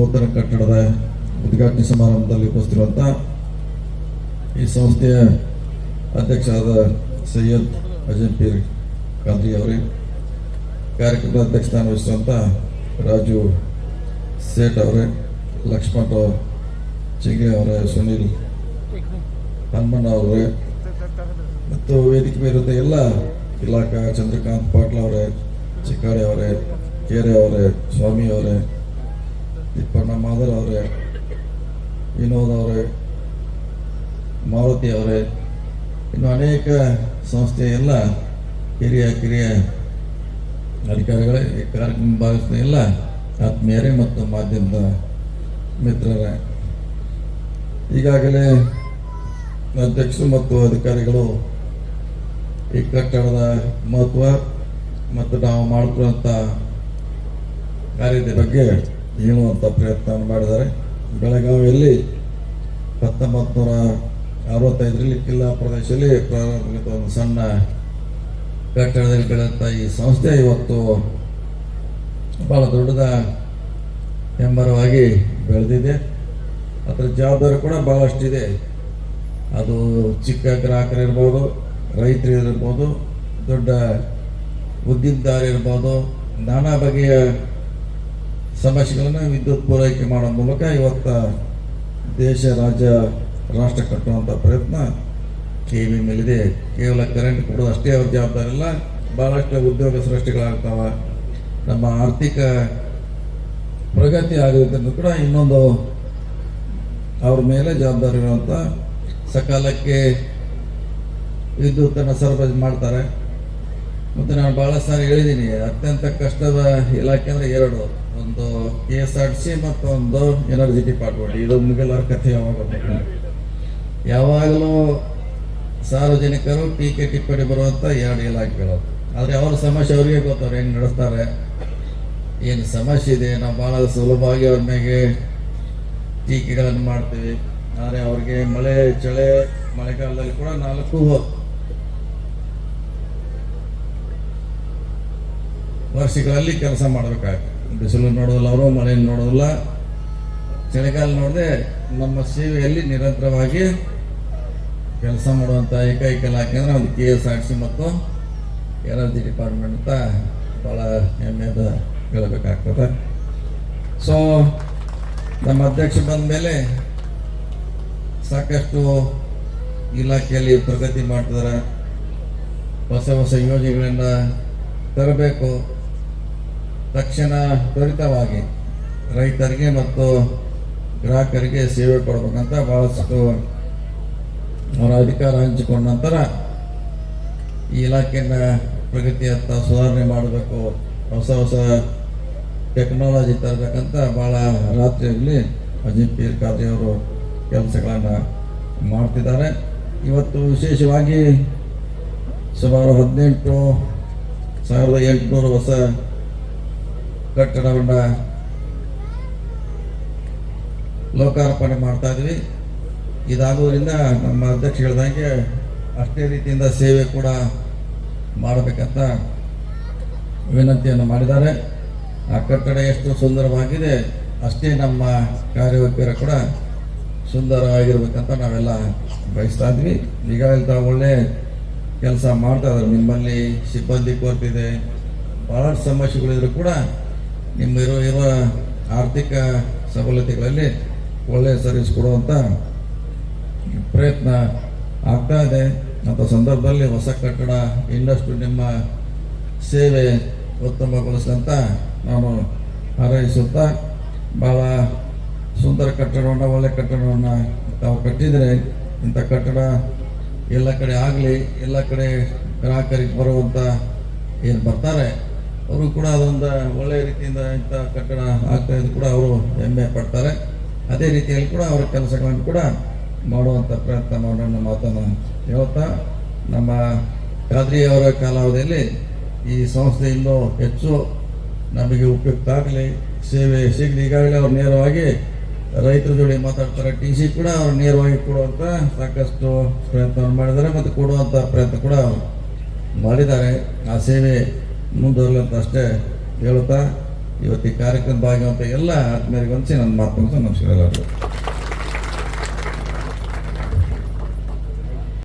ನೂತನ ಕಟ್ಟಡದ ಉದ್ಘಾಟನೆ ಸಮಾರಂಭದಲ್ಲಿ ಉಪಸ್ಥಿತಿರುವಂಥ ಈ ಸಂಸ್ಥೆಯ ಅಧ್ಯಕ್ಷರಾದ ಸೈಯದ್ ಅಜಂಪೀರ್ ಖಾದ್ರಿ ಅವರೇ, ಕಾರ್ಯಕ್ರಮದ ಅಧ್ಯಕ್ಷಸ್ಥಾನ ವಹಿಸಿರುವಂಥ ರಾಜು ಸೇಠ್ ಅವರೇ, ಲಕ್ಷ್ಮಣರಾವ್ ಚಿಂಗ್ರೆ ಅವರೇ, ಸುನೀಲ್ ಹನುಮಣ್ಣ ಅವರೇ ಮತ್ತು ವೇದಿಕೆ ಮೇಲಿರುವಂಥ ಎಲ್ಲ ಇಲಾಖಾ ಚಂದ್ರಕಾಂತ್ ಪಾಟ್ಲ ಅವರೇ, ಚಿಕ್ಕಾಡೆ ಅವರೇ, ಕೇರೆ ಅವರೇ, ಸ್ವಾಮಿ ಅವರೇ, ತಿಪ್ಪಣ್ಣ ಮಾದರ್ ಅವರೇ, ವಿನೋದ್ ಅವರೇ, ಮಾರುತಿ ಅವರೇ, ಇನ್ನು ಅನೇಕ ಸಂಸ್ಥೆಯ ಎಲ್ಲ ಹಿರಿಯ ಕಿರಿಯ ಅಧಿಕಾರಿಗಳೇ, ಈ ಕಾರ್ಯಕ್ರಮ ಭಾಗವಹಿಸಿದ ಎಲ್ಲ ಆತ್ಮೀಯರೇ ಮತ್ತು ಮಾಧ್ಯಮದ ಮಿತ್ರರೇ, ಈಗಾಗಲೇ ಅಧ್ಯಕ್ಷರು ಮತ್ತು ಅಧಿಕಾರಿಗಳು ಈ ಕಟ್ಟಡದ ಮಹತ್ವ ಮತ್ತು ನಾವು ಮಾಡುತ್ತಿರುವಂಥ ಕಾರ್ಯದ ಬಗ್ಗೆ ಹೇಳುವಂಥ ಪ್ರಯತ್ನವನ್ನು ಮಾಡಿದ್ದಾರೆ. ಬೆಳಗಾವಿಯಲ್ಲಿ 1965ರಲ್ಲಿ ಕಿಲ್ಲಾ ಪ್ರದೇಶದಲ್ಲಿ ಪ್ರಾರಂಭ ಒಂದು ಸಣ್ಣ ಕಟ್ಟಡದಲ್ಲಿ ಬೆಳೆದಂಥ ಈ ಸಂಸ್ಥೆ ಇವತ್ತು ಭಾಳ ದೊಡ್ಡದ ಹೆಮ್ಮರವಾಗಿ ಬೆಳೆದಿದೆ. ಅದರ ಜವಾಬ್ದಾರಿ ಕೂಡ ಭಾಳಷ್ಟಿದೆ. ಅದು ಚಿಕ್ಕ ಗ್ರಾಹಕರಿರ್ಬೋದು, ರೈತರಿರ್ಬೋದು, ದೊಡ್ಡ ಉದ್ದಿಮೆದಾರರಿರ್ಬೋದು, ನಾನಾ ಬಗೆಯ ಸಮಸ್ಯೆಗಳನ್ನು ವಿದ್ಯುತ್ ಪೂರೈಕೆ ಮಾಡೋ ಮೂಲಕ ಇವತ್ತು ದೇಶ, ರಾಜ್ಯ, ರಾಷ್ಟ್ರ ಕಟ್ಟುವಂಥ ಪ್ರಯತ್ನ ಕೆ.ವಿ. ಮೇಲಿದೆ. ಕೇವಲ ಕರೆಂಟ್ ಕೊಡೋದು ಅಷ್ಟೇ ಅವ್ರ ಜವಾಬ್ದಾರಿ ಇಲ್ಲ, ಭಾಳಷ್ಟು ಉದ್ಯೋಗ ಸೃಷ್ಟಿಗಳಾಗ್ತಾವೆ. ನಮ್ಮ ಆರ್ಥಿಕ ಪ್ರಗತಿ ಆಗೋದ್ರಿಂದ ಕೂಡ ಇನ್ನೊಂದು ಅವ್ರ ಮೇಲೆ ಜವಾಬ್ದಾರಿ ಇರುವಂಥ ಸಕಾಲಕ್ಕೆ ವಿದ್ಯುತ್ತನ್ನು ಸರಬರಾಜು ಮಾಡ್ತಾರೆ. ಮತ್ತು ನಾನು ಭಾಳ ಸಾರಿ ಹೇಳಿದ್ದೀನಿ, ಅತ್ಯಂತ ಕಷ್ಟದ ಇಲಾಖೆ ಅಂದರೆ ಎರಡು, ಒಂದು KSRTC ಮತ್ತು ಒಂದು ಎನರ್ಜಿ ಡಿಪಾರ್ಟ್ಮೆಂಟ್. ಇದು ಮುಗಿಲಾರ ಕಥೆ ಯಾವಾಗಲೂ ಸಾರ್ವಜನಿಕರು ಟೀಕೆ ಟಿಪ್ಪಣಿ ಬರುವಂಥ ಎರಡು ಇಲಾಖೆಗಳು. ಆದರೆ ಅವ್ರ ಸಮಸ್ಯೆ ಅವ್ರಿಗೆ ಗೊತ್ತವ್ರು ಹೆಂಗೆ ನಡೆಸ್ತಾರೆ, ಏನು ಸಮಸ್ಯೆ ಇದೆ. ನಾವು ಭಾಳ ಸುಲಭವಾಗಿ ಅವ್ರ ಮೇಲೆ ಟೀಕೆಗಳನ್ನು ಮಾಡ್ತೀವಿ. ಆದರೆ ಅವ್ರಿಗೆ ಮಳೆ ಚಳಿ ಮಳೆಗಾಲದಲ್ಲಿ ಕೂಡ 4 ವರ್ಷಗಳಲ್ಲಿ ಕೆಲಸ ಮಾಡಬೇಕಾಗ್ತದೆ. ಬಿಸಿಲು ನೋಡೋದಿಲ್ಲ, ಅವರು ಮಳೆ ನೋಡೋದಿಲ್ಲ, ಚಳಿಗಾಲ ನೋಡದೆ ನಮ್ಮ ಸೇವೆಯಲ್ಲಿ ನಿರಂತರವಾಗಿ ಕೆಲಸ ಮಾಡುವಂಥ ಏಕೈಕ ಇಲಾಖೆ ಅಂದರೆ ಒಂದು KSRTC ಮತ್ತು ಎನರ್ಜಿ ಡಿಪಾರ್ಟ್ಮೆಂಟ್ ಅಂತ ಭಾಳ ಹೆಮ್ಮೆಯಿಂದ ಹೇಳಬೇಕಾಗ್ತದೆ. ಸೊ ನಮ್ಮ ಅಧ್ಯಕ್ಷ ಬಂದ ಮೇಲೆ ಸಾಕಷ್ಟು ಇಲಾಖೆಯಲ್ಲಿ ಪ್ರಗತಿ ಮಾಡ್ತಿದ್ದಾರೆ. ಹೊಸ ಹೊಸ ಯೋಜನೆಗಳನ್ನು ತರಬೇಕು. ತಕ್ಷಣ ತ್ವರಿತವಾಗಿ ರೈತರಿಗೆ ಮತ್ತು ಗ್ರಾಹಕರಿಗೆ ಸೇವೆ ಕೊಡಬೇಕಂತ ಭಾಳಷ್ಟು ಅವರ ಅಧಿಕಾರ ಹಂಚಿಕೊಂಡ ನಂತರ ಈ ಇಲಾಖೆಯನ್ನು ಪ್ರಗತಿಯತ್ತ ಸುಧಾರಣೆ ಮಾಡಬೇಕು, ಹೊಸ ಹೊಸ ಟೆಕ್ನಾಲಜಿ ತರಬೇಕಂತ ಭಾಳ ರಾತ್ರಿಯಲ್ಲಿ ಅಜಂಪೀರ್ ಖಾದ್ರಿ ಅವರು ಕೆಲಸಗಳನ್ನು ಮಾಡ್ತಿದ್ದಾರೆ. ಇವತ್ತು ವಿಶೇಷವಾಗಿ ಸುಮಾರು 18,800 ಹೊಸ ಕಟ್ಟಡವನ್ನು ಲೋಕಾರ್ಪಣೆ ಮಾಡ್ತಾ ಇದ್ವಿ. ಇದಾಗೋದ್ರಿಂದ ನಮ್ಮ ಅಧ್ಯಕ್ಷ ಹೇಳಿದಂಗೆ ಅಷ್ಟೇ ರೀತಿಯಿಂದ ಸೇವೆ ಕೂಡ ಮಾಡಬೇಕಂತ ವಿನಂತಿಯನ್ನು ಮಾಡಿದ್ದಾರೆ. ಆ ಕಟ್ಟಡ ಎಷ್ಟು ಸುಂದರವಾಗಿದೆ ಅಷ್ಟೇ ನಮ್ಮ ಕಾರ್ಯವೈಖರಿ ಕೂಡ ಸುಂದರವಾಗಿರ್ಬೇಕಂತ ನಾವೆಲ್ಲ ಬಯಸ್ತಾ ಇದ್ವಿ. ಈಗಾಗಲೇ ತಾವು ಒಳ್ಳೆ ಕೆಲಸ ಮಾಡ್ತಾ ಇದ್ದಾರೆ. ನಿಮ್ಮಲ್ಲಿ ಸಿಬ್ಬಂದಿ ಕೊರತಿದೆ, ಭಾಳಷ್ಟು ಸಮಸ್ಯೆಗಳಿದ್ರು ಕೂಡ ನಿಮ್ಮ ಇರುವ ಆರ್ಥಿಕ ಸವಲತ್ತುಗಳಲ್ಲಿ ಒಳ್ಳೆಯ ಸರ್ವಿಸ್ ಕೊಡುವಂಥ ಪ್ರಯತ್ನ ಆಗ್ತಾ ಇದೆ. ಅಂಥ ಸಂದರ್ಭದಲ್ಲಿ ಹೊಸ ಕಟ್ಟಡ ಇನ್ನಷ್ಟು ನಿಮ್ಮ ಸೇವೆ ಉತ್ತಮಗೊಳಿಸಿದಂತ ನಾನು ಹಾರೈಸುತ್ತಾ, ಭಾಳ ಸುಂದರ ಕಟ್ಟಡವನ್ನು, ಒಳ್ಳೆಯ ಕಟ್ಟಡವನ್ನು ತಾವು ಕಟ್ಟಿದರೆ ಇಂಥ ಕಟ್ಟಡ ಎಲ್ಲ ಕಡೆ ಆಗಲಿ, ಎಲ್ಲ ಕಡೆ ಗ್ರಾಹಕರಿಗೆ ಬರುವಂಥ ಏನು ಬರ್ತಾರೆ ಅವರು ಕೂಡ ಅದೊಂದು ಒಳ್ಳೆಯ ರೀತಿಯಿಂದ ಇಂಥ ಕಟ್ಟಡ ಆಗ್ತಾ ಇದ್ದು ಕೂಡ ಅವರು ಹೆಮ್ಮೆ ಪಡ್ತಾರೆ. ಅದೇ ರೀತಿಯಲ್ಲಿ ಕೂಡ ಅವರ ಕೆಲಸಗಳನ್ನು ಕೂಡ ಮಾಡುವಂಥ ಪ್ರಯತ್ನ ಮಾಡೋಣ ಮಾತನ್ನು ಹೇಳ್ತಾ, ನಮ್ಮ ಖಾದ್ರಿ ಅವರ ಕಾಲಾವಧಿಯಲ್ಲಿ ಈ ಸಂಸ್ಥೆ ಇನ್ನೂ ಹೆಚ್ಚು ನಮಗೆ ಉಪಯುಕ್ತ ಆಗಲಿ, ಸೇವೆ ಸಿಗಲಿ. ಈಗಾಗಲೇ ಅವ್ರು ನೇರವಾಗಿ ರೈತರ ಜೋಡಿ ಮಾತಾಡ್ತಾರೆ. TC ಕೂಡ ಅವ್ರು ನೇರವಾಗಿ ಕೊಡುವಂಥ ಸಾಕಷ್ಟು ಪ್ರಯತ್ನವನ್ನು ಮಾಡಿದ್ದಾರೆ ಮತ್ತು ಕೊಡುವಂಥ ಪ್ರಯತ್ನ ಕೂಡ ಮಾಡಿದ್ದಾರೆ. ಆ ಸೇವೆ ಮುಂದುವರಲಿ ಅಂತ ಅಷ್ಟೇ ಹೇಳುತ್ತಾ ಇವತ್ತು ಈ ಕಾರ್ಯಕ್ರಮ ಭಾಗವಂತ ಎಲ್ಲ ಆತ್ಮೀಯರಿಗೆ ಹೊಂದಿಸಿ ನನ್ನ ಮಾತು ಮುಗಿಸು. ನಮಸ್ಕಾರ ಎಲ್ಲರಿಗೂ.